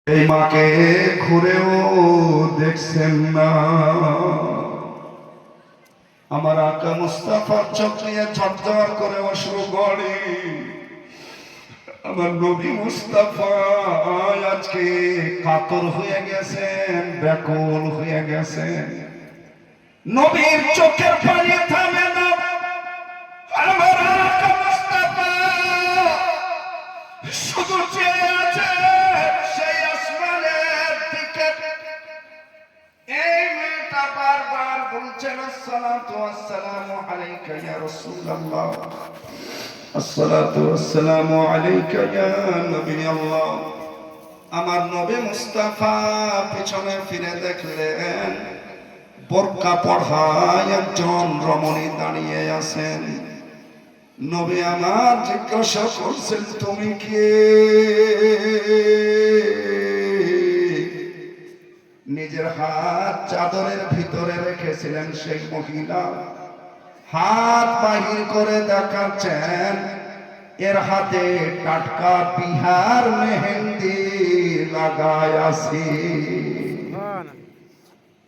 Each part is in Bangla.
এই মাকে ঘুরেও দেখছেন না। আমার আকা মুস্তাফার চোখ নিয়ে ঝরঝর করে অশ্রু গড়ে। আমার নবী মুস্তাফা আজকে কাতর হয়ে গেছেন, ব্যাকুল হয়ে গেছেন। নবীর চোখের পানি থামে না। আমার আকা মুস্তাফা শুধু চেয়ে আছে সেই আসমানের দিকে। এই মেয়েটা বারবার বলছেন আসসালাতু ওয়াসসালামু আলাইকা ইয়া রাসূলুল্লাহ, আসসালাতু ওয়াসসালামু আলাইকা ইয়া নবী আল্লাহ। আমার নবী মুস্তাফা পিছনে ফিরে দেখলেন বোরকা পরা একজন রমণী দাঁড়িয়ে আছেন। নবী আমার জিজ্ঞাসা করছেন তুমি কে? নিজের হাত চাদরের ভিতরে রেখেছিলেন সেই মহিলা হাত বাহির করে দেখাচ্ছেন এর হাতে টাটকা বিহার মেহেন্দি লাগায় আছে।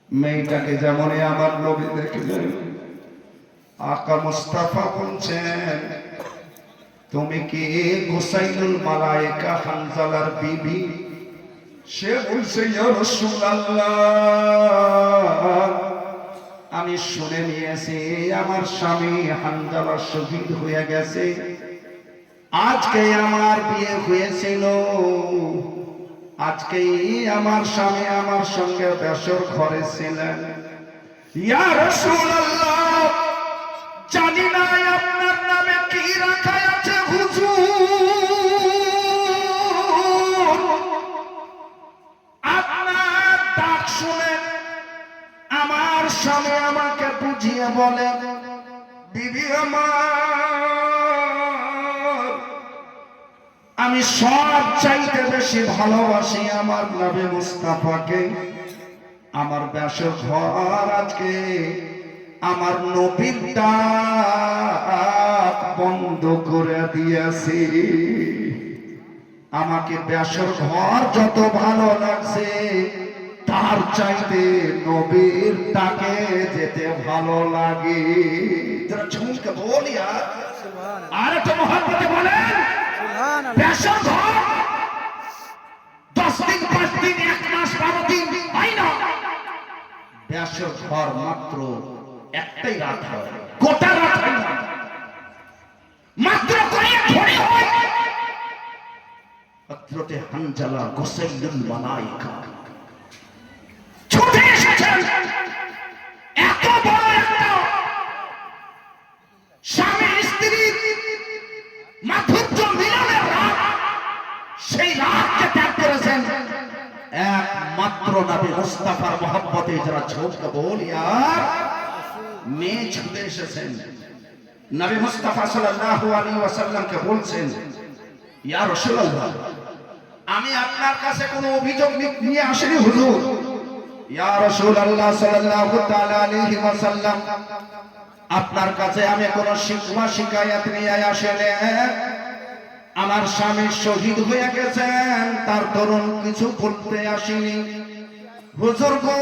মেয়েটাকে যেমন আমার নবী দেখলেন, আকা মুস্তাফা বলছেন তুমি কি গুসাইলুল মালায়েকা হানজালার বিবি? সে বলছে ইয়া রাসূলুল্লাহ, আমি শুনে নিয়েছি আমার স্বামী হানজালা শহীদ হয়ে গেছে। আজকে আমার বিয়ে হয়েছিল, আজকেই আমার স্বামী আমার সঙ্গে বেশর ঘরে ছিলেন। ইয়া রাসূলুল্লাহ, জানি না আপনার নামে কি রাখা আছে হুজুর। আপনার ডাক শুনে আমার স্বামী আমাকে বুঝিয়ে বলে বিবি আমার, আমি সব চাইতে বেশি ভালোবাসি আমার নবী মুস্তাফাকে। আমার বেশর ঘর আজকে আমার নবীর ডাক বন্ধ করে দিয়েছি। আমাকে বেশর ঘর যত ভালো লাগছে তার চাইতে নবীর ডাকে যেতে ভালো লাগে। যারা ঝুমকে বলি আর একটু মহব্বতে বলেন বেশর ঘর 10 দিন 5 দিন 1 মাস 12 দিন হয় না। বেশর ঘর মাত্র একটাই রাত হয়, গোটা রাত হয় না, মাত্র কয়েক ঘড়ি হয়। হযরতে হানজালা গুসাইলুল মালায়েকা ছুটে এসেছেন। এত বড় একটা স্বামী স্ত্রীর মাধুর্য মিলনের রাত, সেই রাতকে ত্যাগ করেছেন একমাত্র নবী মুস্তাফার মহব্বতে। যারা ঝোঁককে বলি আর মেয়ে ছুটে এসেছেন। নবী মুস্তাফা সাল্লাল্লাহু আলাইহি ওয়াসাল্লামকে বলছেন ইয়া রাসূলুল্লাহ, আমি আপনার কাছে কোনো অভিযোগ নিয়ে আসিনি হুজুর। ইয়া রাসূলুল্লাহ সাল্লাল্লাহু তাআলা আলাইহি ওয়াসাল্লাম, আপনার কাছে আমি কোনো শিকওয়া শিকায়াত নিয়ে আসিনি। আমার স্বামী শহীদ হয়ে গেছেন, তার দরুন কিছু বলতে আসিনি হুজুর গো।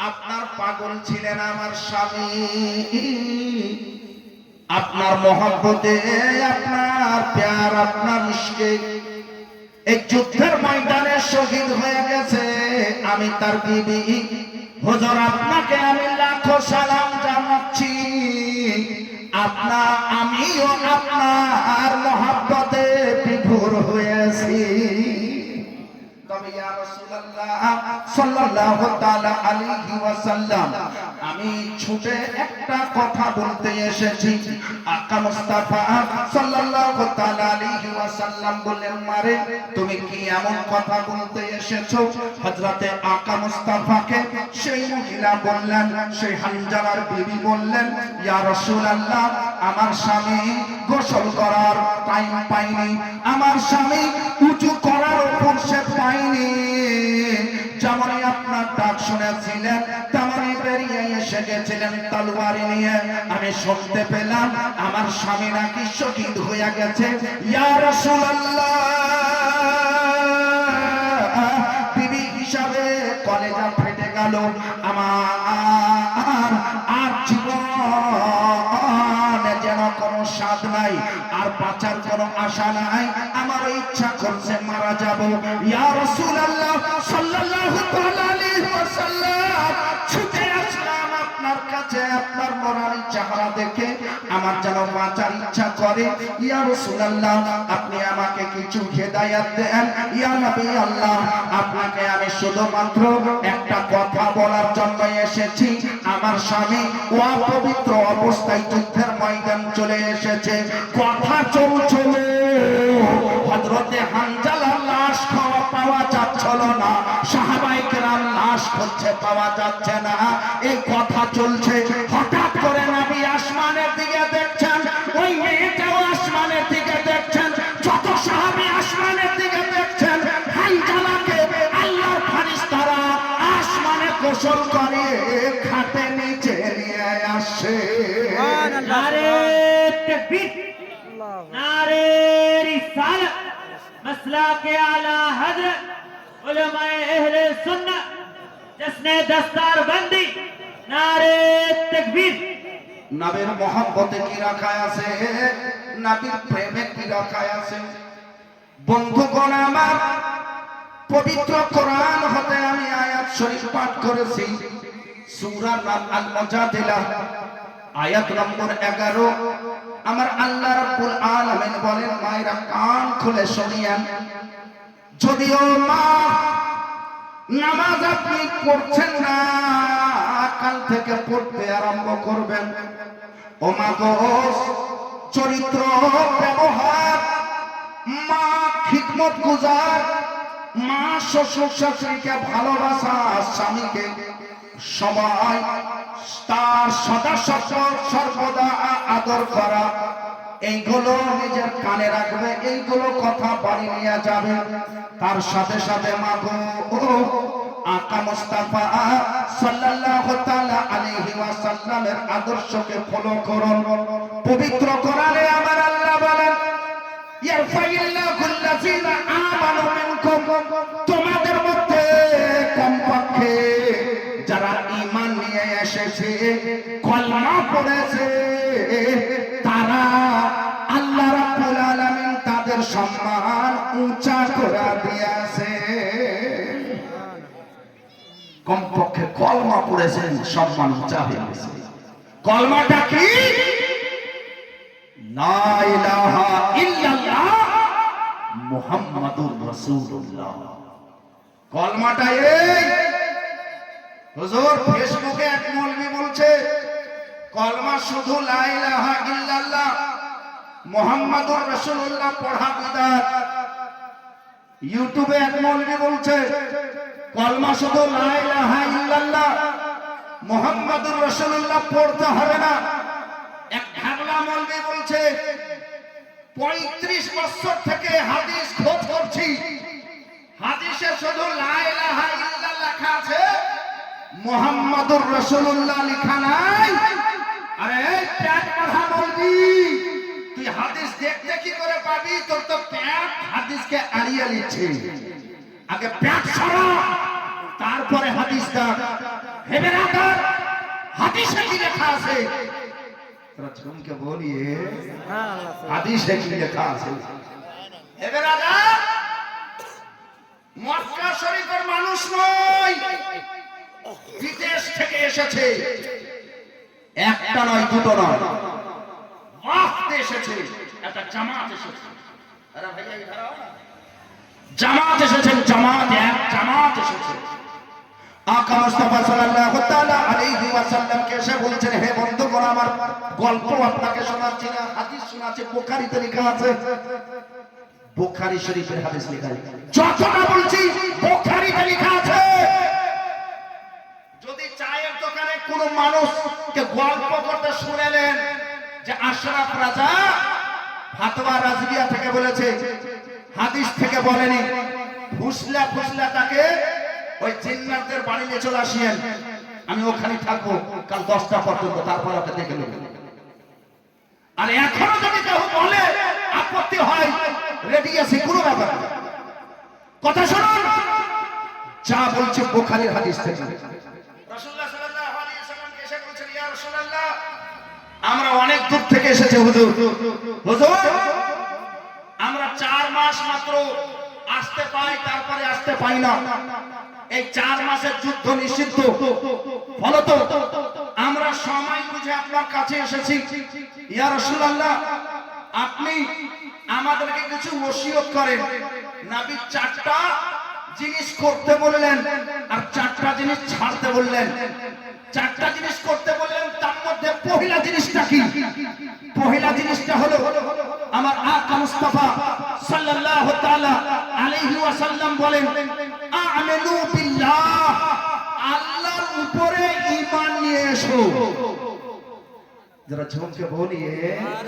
আপনার পাগল ছিলেন আমার স্বামী, আপনার মহব্বতে, আপনার প্যার, আপনার ইশকে এই যুদ্ধের ময়দানে শহীদ হয়ে গেছে। আমি তার বিবি হুজুর, আপনাকে আমি লাখো সালাম জানাচ্ছি। আমিও আপনার মহব্বতে বিভোর হয়েছি। তবে ইয়া রাসূলুল্লাহ সাল্লাল্লাহু তাআলা আলাইহি ওয়াসাল্লাম, আমি ছুটে একটা কথা বলতে এসেছি। আকা মুস্তাফা সাল্লাল্লাহু তাআলা আলাইহি ওয়াসাল্লাম বললেন মারে তুমি কি এমন কথা বলতে এসেছো? হযরতে আকা মুস্তাফাকে সেই মহিলা বললেন, সেই হানজালার বিবি বললেন ইয়া রাসূলুল্লাহ, আমার স্বামী গোসল করার টাইম পায়নি, আমার স্বামী উঁচু করার ফুরসত পায়নি। যেমনই আপনার ডাক শুনেছিলেন তেমনই বেরিয়ে এসে এসে গেছিলেন তলোয়ারি নিয়ে। আমি শুনতে পেলাম আমার স্বামী নাকি শহীদ হয়ে গেছে। ইয়া রাসূলুল্লাহ, বিবি হিসাবে কলেজা ফেটে গেল আমার। আর জীবনে যেন কোনো স্বাদ নাই, আর বাঁচার কোনো আশা নাই। আমার ইচ্ছা করছে মারা যাব। ইয়া রাসূলুল্লাহ সাল্লাল্লাহু আলাইহি ওয়াসাল্লাম, ছুটে আসলাম আপনার কাছে। আপনার নূরানী চেহারা দেখে আমার যেন বাঁচার ইচ্ছা করে। ইয়া রাসূলুল্লাহ, আপনি আমাকে কিছু হেদায়েত দেন। ইয়া নবী আল্লাহ, আপনাকে আমি শুধুমাত্র একটা কথা বলার জন্য এসেছি। আমার স্বামী অপবিত্র অবস্থায় যুদ্ধের ময়দান চলে এসেছে। কথা চলছিল, হযরতে হানজালার লাশ পাওয়া যাচ্ছিল না, সাহাবায়ে কেরাম লাশ খুঁজছে পাওয়া যাচ্ছে না। এই কথা চলছে, হঠাৎ করে নবী আসমানের দিকে দেখছেন, ওই মেয়েটাও আসমানের দিকে দেখছেন, যত সাহাবী আসমানের দিকে দেখছেন। হানজালাকে আল্লাহর ফেরেশতারা আসমানে গোসল করে খাটে নিচে নিয়ে আসে। নারে তাকবীর, নারে রিসালাত, মাসলাকে আলা হযরত উলামায়ে আহলে সুন্নাহ, জশ্নে দস্তারবন্দি। নারে তাকবীর। নবীর মহব্বতে কি রাখা আছে, নবীর প্রেমে কি রাখা আছে? বন্ধুগণ আমার, পবিত্র কোরআন হতে আমি আয়াত শরীফ পাঠ করেছি। সূরা নাম আল মুজাদিলা আয়াত নম্বর 11। আমার আল্লাহ রাব্বুল আলামিন বলেন, মায়েরা কান খুলে শুনিয়েন। যদিও মা নামাজ আপনি পড়ছেন না, কাল থেকে পড়তে আরম্ভ করবেন। ও মা গো, চরিত্র ব্যবহার, মা খিদমত গুজার, মা শ্বশুর শাশুড়িকে ভালোবাসা, স্বামীকে সময় তার সদা সর্বদা আদর করা, এইগুলো নিজের কানে রাখবে, এইগুলো কথা বাড়ি নিয়ে যাবে। তার সাথে সাথে মা গো, আকা মুস্তাফা সাল্লাল্লাহু তাআলা আলাইহি ওয়াসাল্লামের আদর্শকে ফলো করুন। পবিত্র কোরআনে আমার আল্লাহ বলেন, ইয়ারফাইল্লাহুল্লাযীনা আমানু মিনকুম, তোমাদের মধ্যে কমপক্ষে যারা ঈমান নিয়ে এসেছে, কলমা পড়েছে, তারা আল্লাহ রাব্বুল আলামিন তাদের সম্মান উঁচা করে দিয়েছে। কমপক্ষে কলমা পড়েছেন, সম্মান উঁচা হয়ে গেছে। কলমাটা কি? লা ইলাহা ইল্লাল্লাহ মুহাম্মাদুর রাসূলুল্লাহ। কলমাটা এই। হুজুর, ফেসবুকে এক মৌলবি বলছে কলমা শুধু লা ইলাহা ইল্লাল্লাহ মুহাম্মাদুর রাসূলুল্লাহ পড়া বিদআত। ইউটিউবে এক মৌলবি বলছে কলমা শুধু লা ইলাহা ইল্লাল্লাহ মুহাম্মাদুর রাসূলুল্লাহ পড়তে হবে না। এক ঢাবলা মৌলবি বলছে 35 বছর থেকে হাদিস খোঁজ করছি, হাদিসে শুধু লা ইলাহা ইল্লাল্লাহ লেখা আছে, মুহাম্মাদুর রাসূলুল্লাহ লেখা নাই। আরে প্যাট পড়া মৌলবি, তুই হাদিস দেখতে কি করে পাবি? তোর তো প্যাট হাদিসকে এড়িয়ে নিচ্ছে। আগে প্যাট সরা, তারপরে হাদিস দেখ। হে বেরাদার, হাদিসে কি লেখা আছে? তোরা ঝুমকে বলিয়ে হাদিসে কি লেখা আছে? হে বেরাদার, মক্কা শরীফের মানুষ নয়, বিদেশ থেকে এসেছে। একটা নয়, দুটো নয়, মাহতে এসেছে, একটা জামাত এসেছে। আরে ভাইয়া ইধার আও না, জামাত এসেছে, জামাত, এক জামাত এসেছে। আকা মুস্তাফা সাল্লাল্লাহু তাআলা আলাইহি ওয়াসাল্লাম কে এসে বলছেন, হে বন্ধুগণ আমার, গল্প আপনাকে শোনাচ্ছি না, হাদিস শোনাচ্ছি। বুখারীতে লেখা আছে, বুখারী শরীফের হাদিস লেখা আছে। যতটা বলছি বুখারীতে লেখা আছে। যদি চায়ের দোকানে কোনো মানুষকে গল্প করতে শুনেলেন যে আশরাফ রাজা ফাতোয়া রাজবিয়া থেকে বলেছে, হাদিস থেকে বলেনি, ফুসলা ফুসলা তাকে ওই জিন্নাতদের বাড়ি নিয়ে চলে আসিয়েন। আমি ওখানে থাকবো কাল 10টা পর্যন্ত, তারপরে ওকে দেখে নেব। আর এখনো যদি কেউ বলে আপত্তি হয়, রেডি আছি, কোনো ব্যাপার না। কথা শুনুন, যা বলছে বুখারীর হাদিস থেকে। রাসূলুল্লাহ সাল্লাল্লাহু আলাইহি ওয়াসাল্লামকে এসে বলছেন, ইয়া রাসূলুল্লাহ, আমরা অনেক দূর থেকে এসেছি হুজুর। হুজুর, আমরা 4 মাস মাত্র আসতে পাই, তারপরে আসতে পাই না। এই 4 মাসের যুদ্ধ নিষিদ্ধ, ফলত আমরা সময় বুঝে আপনার কাছে এসেছি। ইয়া রাসূলুল্লাহ, আপনি আমাদেরকে কিছু ওসিয়ত করেন। নবী 4টা জিনিস করতে বললেন আর 4টা জিনিস ছাড়তে বললেন। 4টা জিনিস করতে বললেন, তার মধ্যে পহিলা জিনিসটা কি? পহিলা জিনিসটা হলো আমার আকা মুস্তাফা সাল্লাল্লাহু তাআলা আলাইহি ওয়াসাল্লাম বলেন, আ'মিনু বিল্লাহ, আল্লাহর উপরে ঈমান নিয়ে এসো। যারা ঝুমকে বলিয়ে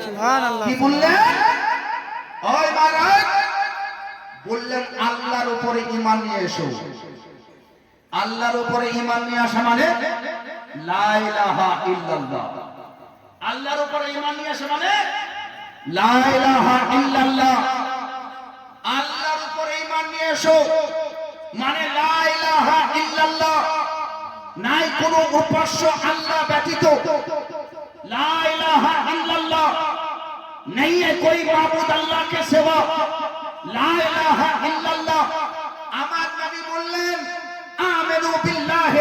সুবহানাল্লাহ, কি বললেন? ওই মারাক বললেন আল্লাহর উপরে ঈমান নিয়ে এসো। আল্লাহর উপরে ঈমান নিয়ে আসা মানে লা ইলাহা ইল্লাল্লাহ। আল্লাহর উপরে ঈমান নিয়ে আসা মানে লা ইলাহা ইল্লাল্লাহ। আল্লাহর উপরে ঈমান নিয়ে এসো মানে লা ইলাহা ইল্লাল্লাহ, নাই কোনো উপাস্য আল্লাহ ব্যতীত। লা ইলাহা ইল্লাল্লাহ, नहीं है कोई माबूद अल्लाह के सिवा। ला इलाहा इल्लल्लाह। আমার নবী বললেন, আমিনু বিল্লাহ,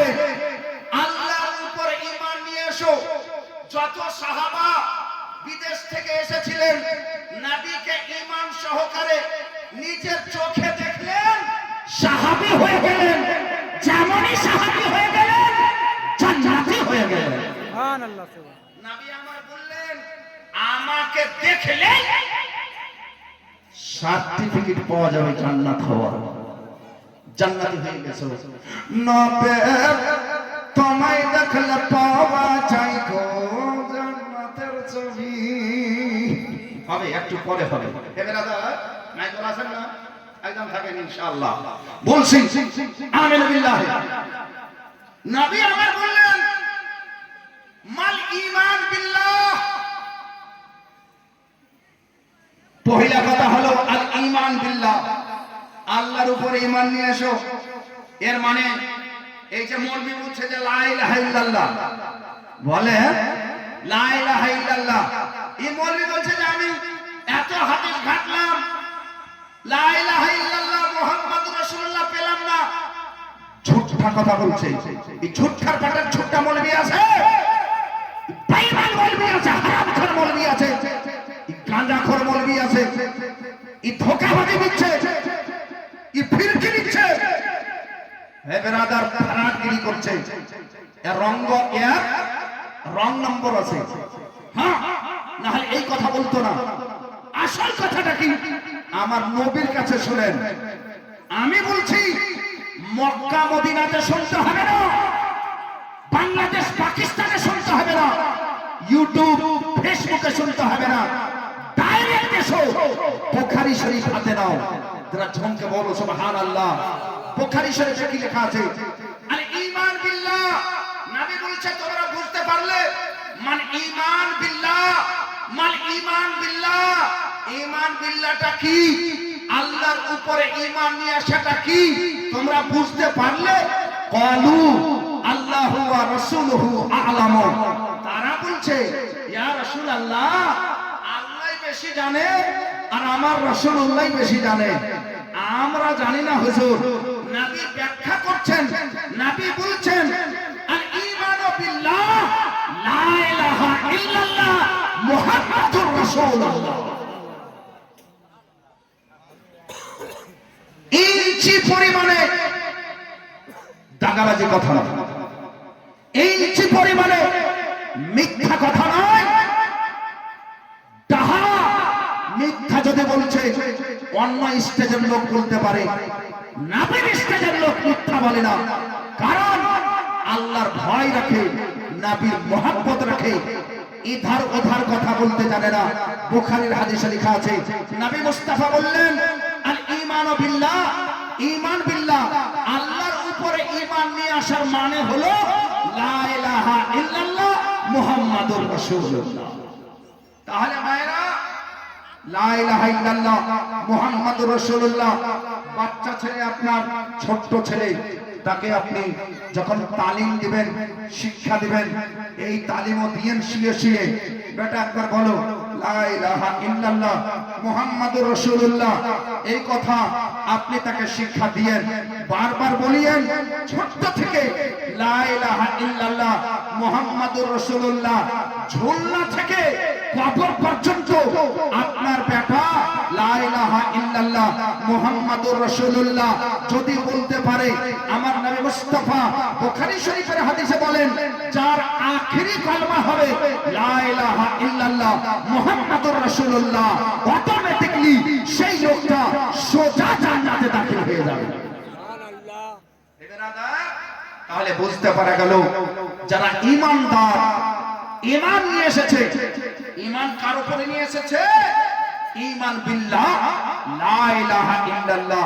আল্লাহর উপরে ঈমান নিয়ে এসো। যত সাহাবা বিদেশ থেকে এসেছিলেন, নবীকে ঈমান সহকারে নিজের চোখে দেখলেন, সাহাবী হয়ে গেলেন। যেমনই সাহাবী হয়ে গেলেন, জান্নাতি হয়ে গেলেন। সুবহানাল্লাহ। নবী আমার বললেন, আমাকে দেখলে সার্টিফিকেট পাওয়া যাবে জান্নাত হওয়ার, জান্নাতি হয়ে গেছে। নবে তোমায় দেখলে পাওয়া যায় গো জান্নাতের ছবি। হবে একটু পরে হবে। এবার দাদা নাই কোন আছেন না, একদম থাকেন ইনশাআল্লাহ। বলছি আমিন বিল্লাহ। নবী আমার বললেন, মাল ঈমান বিল্লাহ। পহিলা কথা হলো আল ঈমান বিল্লাহ, আল্লাহর উপরে ঈমান নিয়ে এসো। এর মানে এই যে মৌলবি বলছে যে লা ইলাহা ইল্লাল্লাহ, বলে লা ইলাহা ইল্লাল্লাহ, এই মৌলবি বলছে যে আমি এত হাদিস ঘাটলাম, লা ইলাহা ইল্লাল্লাহ মুহাম্মাদুর রাসূলুল্লাহ পেলাম না। ঝুঠা কথা বলছে। এই ঝুঠার পাটার ঝুঠা মৌলবি আছে, বেঈমান মৌলবি আছে, হারামখোর মৌলবি আছে, গাঁজাখোর মৌলবি আছে, এই ধোঁকাবাজি দিচ্ছে, এই ফিরকি দিচ্ছে, হে বেরাদার ফারাকগিরি করছে। এর রং নম্বর আছে। হ্যাঁ, না হলে এই কথা বলতো না। আসল কথাটা কি আমার নবীর কাছে শুনেন। আমি বলছি মক্কা মদিনাতে শুনতে হবে না, বাংলাদেশ পাকিস্তানে শুনতে হবে না, ইউটিউব ফেসবুকে শুনতে হবে না, ডাইরেক্ট এসো বুখারী শরীফ হাতে নাও। যারা ঝমকে বলো সুবহানাল্লাহ। বুখারী শরীফে কি লেখা আছে? আল ঈমান বিল্লাহ। নবী বলছে তোমরা বুঝতে পারলে মান ঈমান বিল্লাহ, মান ঈমান বিল্লাহ। ঈমান বিল্লাহটা কি? আল্লাহর উপরে ঈমান নিয়ে আসাটা কি? তোমরা বুঝতে পারলে ক্বালু আল্লাহু ওয়া রাসূলুহু আ'লামু। তারা বলছে ইয়া রাসূলুল্লাহ, আল্লাহই বেশি জানে আর আমার রাসূলুল্লাহ বেশি জানে, আমরা জানি না হুজুর। নবী ব্যাখ্যা করছেন, নবী বলছেন আল ঈমানু বিল্লাহ লা ইলাহা ইল্লাল্লাহ মুহাম্মাদুর রাসূলুল্লাহ। ইঞ্চি পরিমাণে দাগাবাজি কথা নয়, ইঞ্চি পরিমাণে মিথ্যা কথা নয়। তাহা মিথ্যা যদি বলছে অন্য স্টেজের লোক বলতে পারে, নবীর স্টেজের লোক মিথ্যা বলে না। কারণ আল্লাহর ভয় রাখে, নবীর মহব্বত রাখে, ইধার ওধার কথা বলতে জানে না। বুখারীর হাদিসে লেখা আছে, নবী মুস্তাফা বললেন আল ঈমানু বিল্লাহ, ঈমান বিল্লাহ, আল্লাহর উপরে ঈমান নিয়ে আসার মানে হলো লা ইলাহা ইল্লাল্লাহ মুহাম্মাদুর রাসূলুল্লাহ। তাহলে মায়েরা লা ইলাহা ইল্লাল্লাহ মুহাম্মাদুর রাসূলুল্লাহ, বাচ্চা ছেলে আপনার ছোট্ট ছেলে, তাকে আপনি যখন তালিম দিবেন, শিক্ষা দিবেন, এই তালিমও দিয়েন শুয়ে শুয়ে, বেটা একবার বলো লা ইলাহা ইল্লাল্লাহ মুহাম্মাদুর রাসূলুল্লাহ, এই কথা আপনি তাকে শিক্ষা দিয়েন, বারবার বলিয়েন ছোট্ট থেকে লা ইলাহা ইল্লাল্লাহ মুহাম্মাদুর রাসূলুল্লাহ। ঝোলনা থেকে কবর পর্যন্ত আপনার বেটা লা ইলাহা ইল্লাল্লাহ মুহাম্মাদুর রাসূলুল্লাহ যদি বলতে পারে, আমার নবী মুস্তাফা বুখারী শরীফের হাদিসে বলেন, যার আখেরি কালমা হবে লা ইলাহা ইল্লাল্লাহ মুহাম্মাদুর রাসূলুল্লাহ, অটোমেটিক্যালি সেই লোকটা সোজা জান্নাতে দাখিল হয়ে যাবে। সুবহানাল্লাহ। তাহলে বুঝতে পারা গেল যারা ঈমানদার, ঈমান নিয়ে এসেছে, ঈমান কার উপরে নিয়ে এসেছে? ঈমান বিল্লাহ লা ইলাহা ইল্লাল্লাহ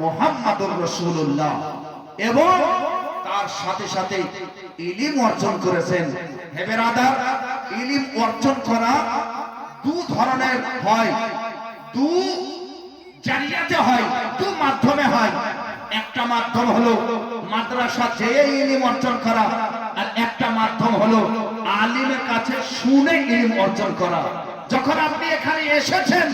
মুহাম্মাদুর রাসূলুল্লাহ, এবং তার সাথে সাথে ইলম অর্জন করেছেন। হে বেরাদার, ইলম অর্জন করা দু ধরনের হয়, দু জারিয়াতে হয়, দু মাধ্যমে হয়। একটা মাধ্যম হলো মাদ্রাসা যেয়ে ইলম অর্জন করা, আর একটা মাধ্যম হলো আলিমের কাছে শুনে ইলম অর্জন করা। যখন আপনি এখানে এসেছেন,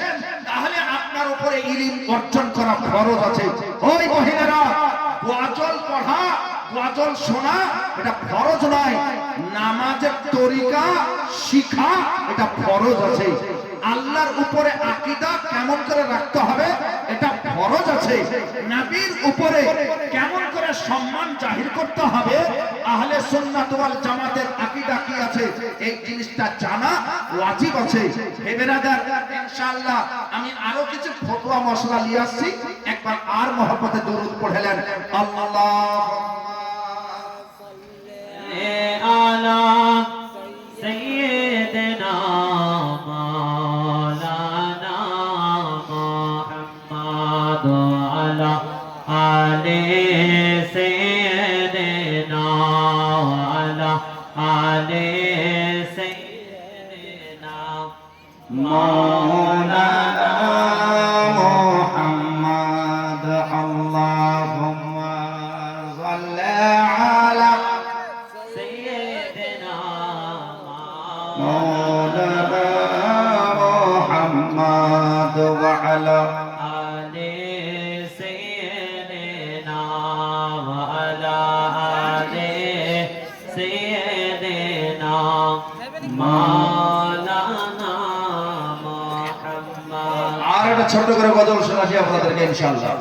তাহলে আপনার উপরে ইলম অর্জন করা ফরজ আছে। ওই মহিলারা, ওয়াজল পড়া, ওয়াজল শোনা এটা ফরজ নয়, নামাজের তরিকা শিখা এটা ফরজ আছে। আল্লাহর উপরে আকীদা কেমন করে রাখতে হবে এটা ফরজ আছে। নবীর উপরে কেমন করে সম্মান জাহির করতে হবে, আহলে সুন্নাত ওয়াল জামাতের আকীদা কি আছে, এই জিনিসটা জানা ওয়াজিব আছে। হে বেরাদার, ইনশাআল্লাহ আমি আরো কিছু ফতোয়া মশলা নিয়ে আসছি, একবার আর মহব্বতে দরুদ পড়েলেন। আল্লাহুম্মা আলা সাইয়্যিদিনা মাওলানা মুহাম্মাদ আলা আলি সাইয়্যিদিনা আলা আলি সাইয়্যিদিনা মাওলানা মুহাম্মাদ। আল্লাহুম্মা সাল্লি আলা সাইয়্যিদিনা মাওলানা মুহাম্মাদ ওয়া আলা আলি সাইয়্যিদিনা ওয়া আলা আলি সাইয়্যিদিনা মাওলানা মুহাম্মদ। আর একটা ছোট করে গজল শোনাচ্ছি আপনাদেরকে ইনশাআল্লাহ।